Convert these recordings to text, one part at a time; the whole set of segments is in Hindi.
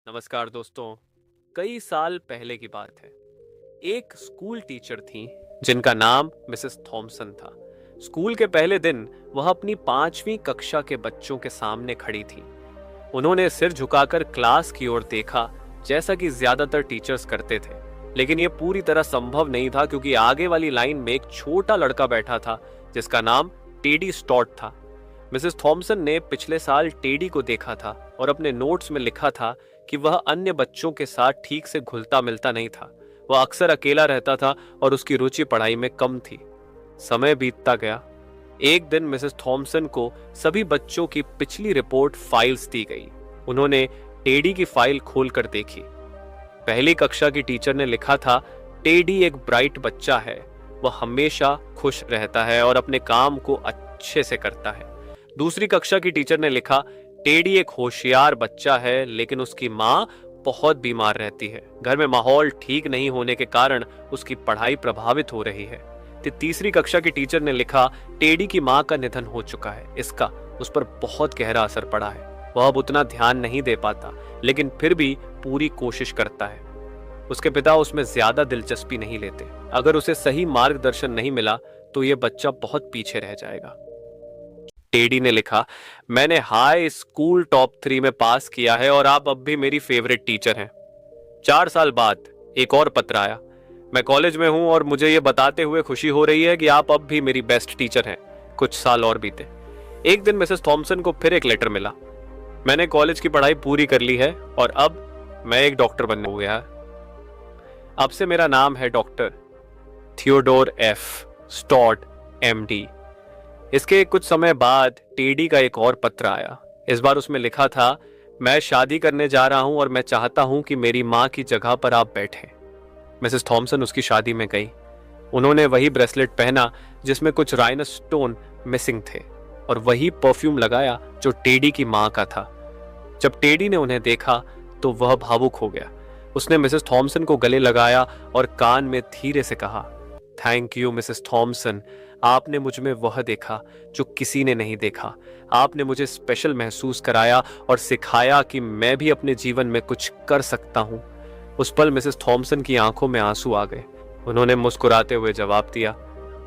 नमस्कार दोस्तों। कई साल पहले की बात है। एक स्कूल टीचर थी जिनका नाम मिसेस थॉमसन था। स्कूल के पहले दिन वह अपनी 5वीं कक्षा के बच्चों के सामने खड़ी थी। उन्होंने सिर झुकाकर क्लास की ओर देखा, जैसा कि ज्यादातर टीचर्स करते थे। लेकिन यह पूरी तरह संभव नहीं था, क्योंकि आगे वाली लाइन में एक छोटा लड़का बैठा था जिसका नाम टेडी स्टॉट था। मिसेस थॉमसन ने पिछले साल टेडी को देखा था और अपने नोट्स में लिखा था कि वह अन्य बच्चों के साथ ठीक से घुलता मिलता नहीं था। वह अक्सर अकेला रहता था और उसकी रुचि पढ़ाई में कम थी। समय बीतता गया। एक दिन मिसेस थॉमसन को सभी बच्चों की पिछली रिपोर्ट फाइल्स दी गई। उन्होंने टेडी की फाइल खोलकर देखी। पहली कक्षा की टीचर ने लिखा था, टेडी एक ब्राइट बच्चा है। वह हमेशा खुश रहता है और अपने काम को अच्छे से करता है। दूसरी कक्षा की टीचर ने लिखा, टेडी एक होशियार बच्चा है, लेकिन उसकी माँ बहुत बीमार रहती है। घर में माहौल ठीक नहीं होने के कारण उसकी पढ़ाई प्रभावित हो रही है। तीसरी कक्षा की टीचर ने लिखा, टेडी की माँ का निधन हो चुका है। इसका उस पर बहुत गहरा असर पड़ा है। वह अब उतना ध्यान नहीं दे पाता, लेकिन फिर भी पूरी कोशिश करता है। उसके पिता उसमें ज्यादा दिलचस्पी नहीं लेते। अगर उसे सही मार्गदर्शन नहीं मिला तो यह बच्चा बहुत पीछे रह जाएगा। टेडी ने लिखा, मैंने हाई स्कूल टॉप 3 में पास किया है और आप अब भी मेरी फेवरेट टीचर हैं। 4 साल बाद एक और पत्र आया। मैं कॉलेज में हूं और मुझे यह बताते हुए खुशी हो रही है कि आप अब भी मेरी बेस्ट टीचर हैं। कुछ साल और बीते। एक दिन मिसेस थॉमसन को फिर एक लेटर मिला। मैंने कॉलेज की पढ़ाई पूरी कर ली है और अब मैं एक डॉक्टर बनने हो गया। अब से मेरा नाम है डॉक्टर थियोडोर एफ स्टॉट MD। इसके कुछ समय बाद टेडी का एक और पत्र आया। इस बार उसमें लिखा था, मैं शादी करने जा रहा हूं और मैं चाहता हूं कि मेरी मां की जगह पर आप बैठें। मिसेस थॉमसन उसकी शादी में गई। उन्होंने वही ब्रेसलेट पहना जिसमें कुछ राइनस्टोन मिसिंग थे और वही परफ्यूम लगाया जो टेडी की मां का था। जब टेडी ने उन्हें देखा तो वह भावुक हो गया। उसने मिसेस थॉमसन को गले लगाया और कान में धीरे से कहा, थैंक यू मिसेस थॉमसन। आपने मुझ में वह देखा जो किसी ने नहीं देखा। आपने मुझे स्पेशल महसूस कराया और सिखाया कि मैं भी अपने जीवन में कुछ कर सकता हूं। उस पल मिसेस थॉमसन की आंखों में आंसू आ गए। उन्होंने मुस्कुराते हुए जवाब दिया,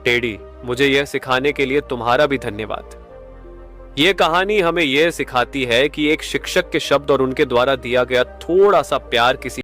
टेडी, मुझे यह सिखाने के लिए तुम्हारा भी धन्यवाद। यह कहानी हमें यह सिखाती है कि एक शिक्षक के शब्द और उनके द्वारा दिया गया थोड़ा सा प्यार किसी